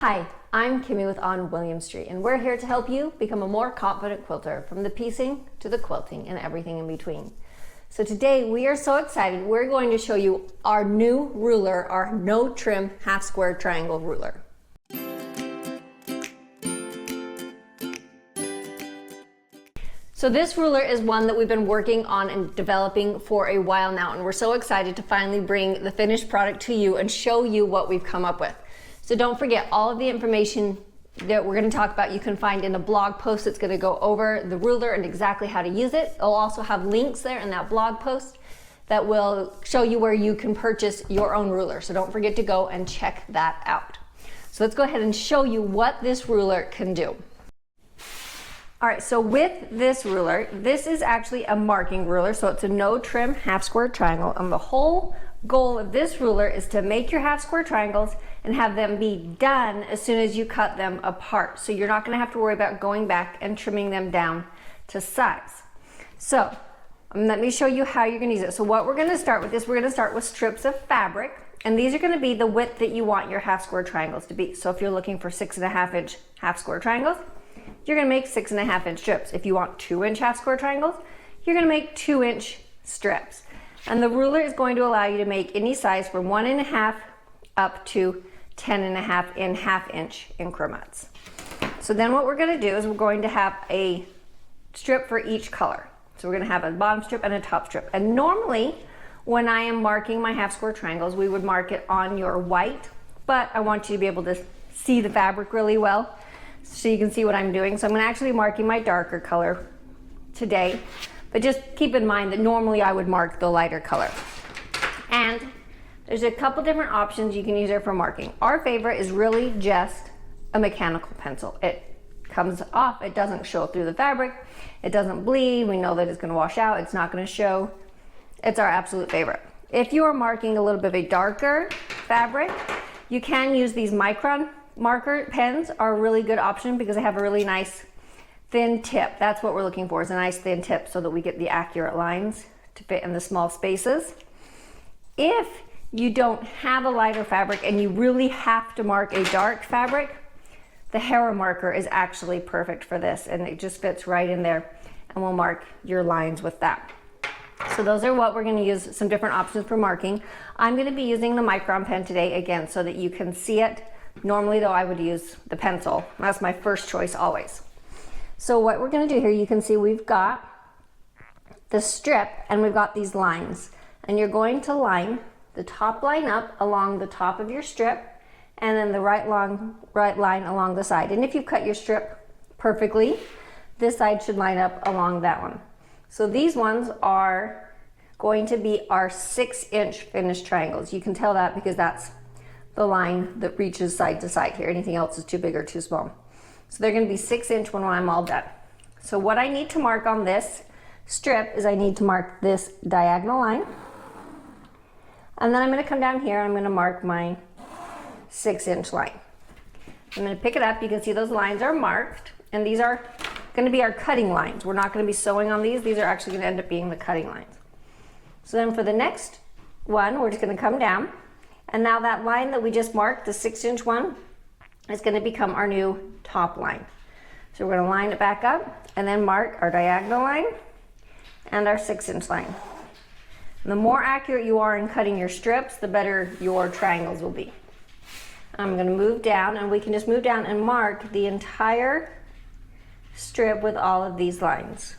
Hi, I'm Kimmy with On William Street, and we're here to help you become a more confident quilter, from the piecing to the quilting and everything in between. So today we are so excited. We're going to show you our new ruler, our no trim half square triangle ruler. So this ruler is one that we've been working on and developing for a while now, and we're so excited to finally bring the finished product to you and show you what we've come up with. So don't forget, all of the information that we're going to talk about you can find in the blog post that's going to go over the ruler and exactly how to use it. It'll also have links there in that blog post that will show you where you can purchase your own ruler. So don't forget to go and check that out. So let's go ahead and show you what this ruler can do. All right, so with this ruler, this is actually a marking ruler, so it's a no trim half square triangle, and the whole goal of this ruler is to make your half square triangles and have them be done as soon as you cut them apart. So you're not going to have to worry about going back and trimming them down to size. So let me show you how you're going to use it. So what we're going to start with is we're going to start with strips of fabric, and these are going to be the width that you want your half square triangles to be. So if you're looking for 6.5 inch half square triangles, you're going to make 6.5 inch strips. If you want 2 inch half square triangles, you're going to make 2 inch strips. And the ruler is going to allow you to make any size from 1.5 up to 10.5 in half-inch increments. So then what we're going to do is we're going to have a strip for each color. So we're going to have a bottom strip and a top strip. And normally when I am marking my half square triangles, we would mark it on your white, but I want you to be able to see the fabric really well so you can see what I'm doing. So I'm actually marking my darker color today, but just keep in mind that normally I would mark the lighter color. And there's a couple different options you can use there for marking. Our favorite is really just a mechanical pencil. It comes off, it doesn't show through the fabric, it doesn't bleed, we know that it's going to wash out, it's not going to show. It's our absolute favorite. If you are marking a little bit of a darker fabric, you can use these micron marker pens. Are a really good option because they have a really nice thin tip. That's what we're looking for, is a nice thin tip so that we get the accurate lines to fit in the small spaces. If you don't have a lighter fabric and you really have to mark a dark fabric, the Hera marker is actually perfect for this, and it just fits right in there, and we'll mark your lines with that. So those are what we're going to use, some different options for marking. I'm going to be using the micron pen today again so that you can see it. Normally though I would use the pencil. That's my first choice always. So what we're going to do here, you can see we've got the strip and we've got these lines, and you're going to line the top line up along the top of your strip, and then the right line along the side. And if you cut your strip perfectly, this side should line up along that one. So these ones are going to be our 6 inch finished triangles. You can tell that because that's the line that reaches side to side here. Anything else is too big or too small. So they're going to be 6 inch when I'm all done. So what I need to mark on this strip is I need to mark this diagonal line. And then I'm going to come down here and I'm going to mark my 6 inch line. I'm going to pick it up. You can see those lines are marked, and these are going to be our cutting lines. We're not going to be sewing on these. These are actually going to end up being the cutting lines. So then for the next one, we're just going to come down, and now that line that we just marked, the 6 inch one, is going to become our new top line. So we're going to line it back up and then mark our diagonal line and our 6 inch line. And the more accurate you are in cutting your strips, the better your triangles will be. I'm going to move down, and we can just move down and mark the entire strip with all of these lines.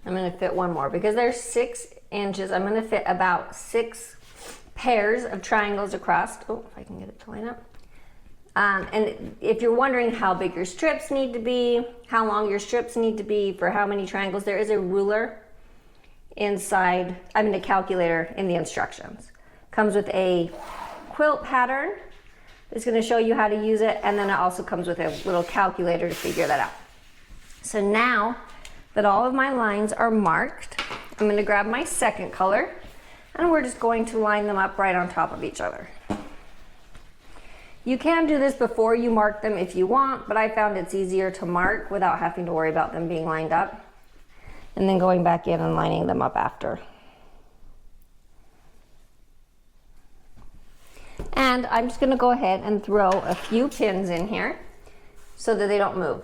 I'm going to fit one more because there's 6 inches. I'm going to fit about 6 pairs of triangles across. Oh, if I can get it to line up. And if you're wondering how big your strips need to be, how long your strips need to be for how many triangles, there is a ruler inside, a calculator in the instructions. Comes with a quilt pattern. It's going to show you how to use it, and then it also comes with a little calculator to figure that out. So now that all of my lines are marked, I'm going to grab my second color, and we're just going to line them up right on top of each other. You can do this before you mark them if you want, but I found it's easier to mark without having to worry about them being lined up, and then going back in and lining them up after. And I'm just going to go ahead and throw a few pins in here so that they don't move.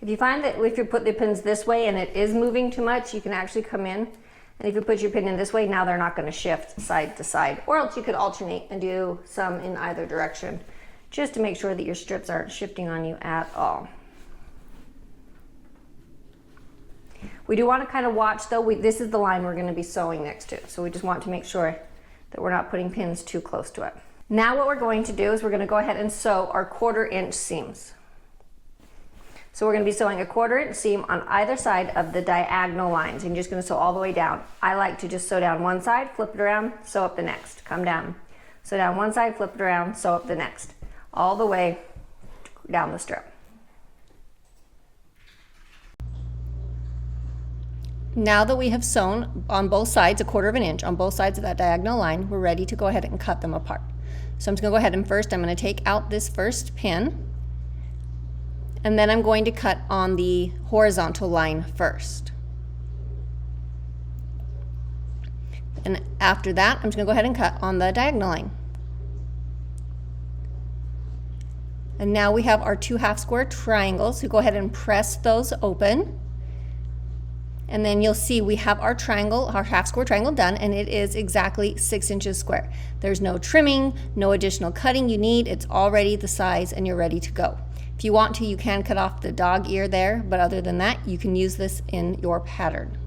If you find that if you put the pins this way and it is moving too much, you can actually come in, and if you put your pin in this way, now they're not going to shift side to side, or else you could alternate and do some in either direction, just to make sure that your strips aren't shifting on you at all. We do want to kind of watch though, this is the line we're going to be sewing next to, so we just want to make sure that we're not putting pins too close to it. Now what we're going to do is we're going to go ahead and sew our 1/4 inch seams. So we're going to be sewing a 1/4 inch seam on either side of the diagonal lines, and you're just going to sew all the way down. I like to just sew down one side, flip it around, sew up the next, come down. Sew down one side, flip it around, sew up the next, all the way down the strip. Now that we have sewn on both sides, a 1/4 inch on both sides of that diagonal line, we're ready to go ahead and cut them apart. So I'm just going to go ahead and first I'm going to take out this first pin, and then I'm going to cut on the horizontal line first. And after that, I'm just going to go ahead and cut on the diagonal line. And now we have our 2 half square triangles, so go ahead and press those open. And then you'll see we have our triangle, our half square triangle done, and it is exactly 6 inches square. There's no trimming, no additional cutting you need. It's already the size and you're ready to go. If you want to, you can cut off the dog ear there, but other than that, you can use this in your pattern.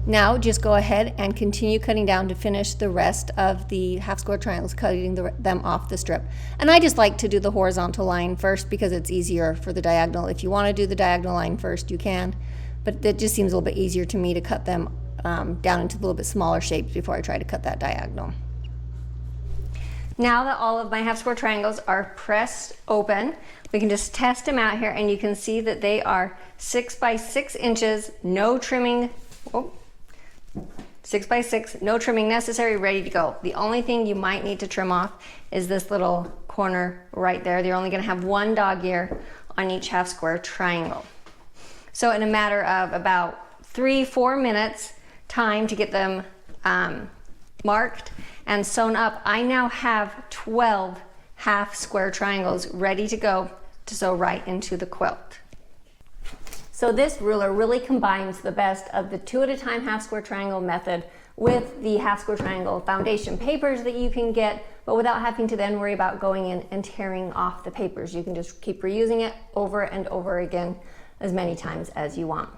Now just go ahead and continue cutting down to finish the rest of the half square triangles, cutting them off the strip. And I just like to do the horizontal line first because it's easier for the diagonal. If you want to do the diagonal line first, you can, but it just seems a little bit easier to me to cut them down into a little bit smaller shapes before I try to cut that diagonal. Now that all of my half square triangles are pressed open, we can just test them out here, and you can see that they are 6 by 6 inches, no trimming, 6 by 6, no trimming necessary, ready to go. The only thing you might need to trim off is this little corner right there. You're only going to have 1 dog ear on each half square triangle. So in a matter of about 3-4 minutes time to get them marked and sewn up, I now have 12 half square triangles ready to go to sew right into the quilt. So this ruler really combines the best of the 2 at a time half square triangle method with the half square triangle foundation papers that you can get, but without having to then worry about going in and tearing off the papers. You can just keep reusing it over and over again as many times as you want.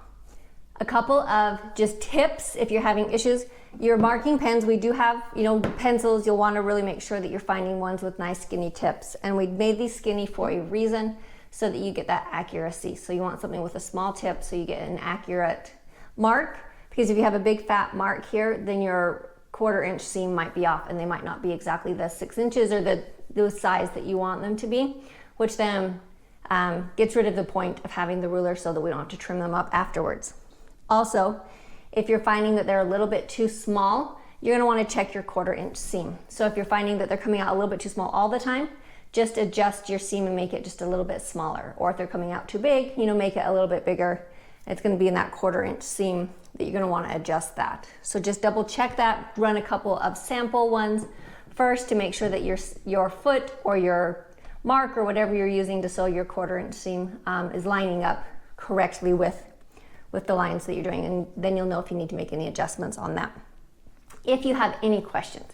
A couple of just tips if you're having issues. Your marking pens, we do have, pencils. You'll want to really make sure that you're finding ones with nice skinny tips. And we made these skinny for a reason, so that you get that accuracy. So you want something with a small tip so you get an accurate mark, because if you have a big fat mark here, then your 1/4 inch seam might be off and they might not be exactly the 6 inches or the size that you want them to be, which then gets rid of the point of having the ruler so that we don't have to trim them up afterwards. Also, if you're finding that they're a little bit too small, you're going to want to check your 1/4 inch seam. So if you're finding that they're coming out a little bit too small all the time, just adjust your seam and make it just a little bit smaller. Or if they're coming out too big, make it a little bit bigger. It's going to be in that 1/4 inch seam that you're going to want to adjust that. So just double check that, run a couple of sample ones first to make sure that your foot or your mark or whatever you're using to sew your 1/4 inch seam is lining up correctly with the lines that you're doing, and then you'll know if you need to make any adjustments on that. If you have any questions,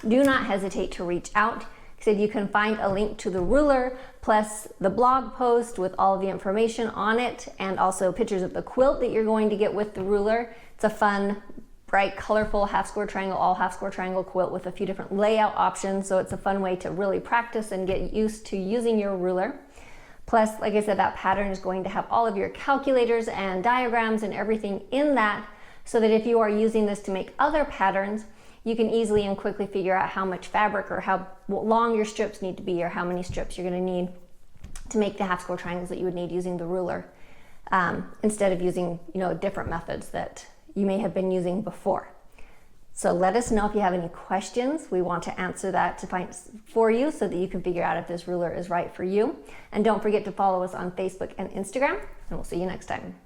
do not hesitate to reach out. So you can find a link to the ruler plus the blog post with all of the information on it, and also pictures of the quilt that you're going to get with the ruler. It's a fun, bright, colorful half square triangle, all half square triangle quilt with a few different layout options. So it's a fun way to really practice and get used to using your ruler. Plus, like I said, that pattern is going to have all of your calculators and diagrams and everything in that, so that if you are using this to make other patterns, you can easily and quickly figure out how much fabric or how long your strips need to be, or how many strips you're going to need to make the half square triangles that you would need using the ruler, instead of using, different methods that you may have been using before. So let us know if you have any questions. We want to answer that for you so that you can figure out if this ruler is right for you. And don't forget to follow us on Facebook and Instagram, and we'll see you next time.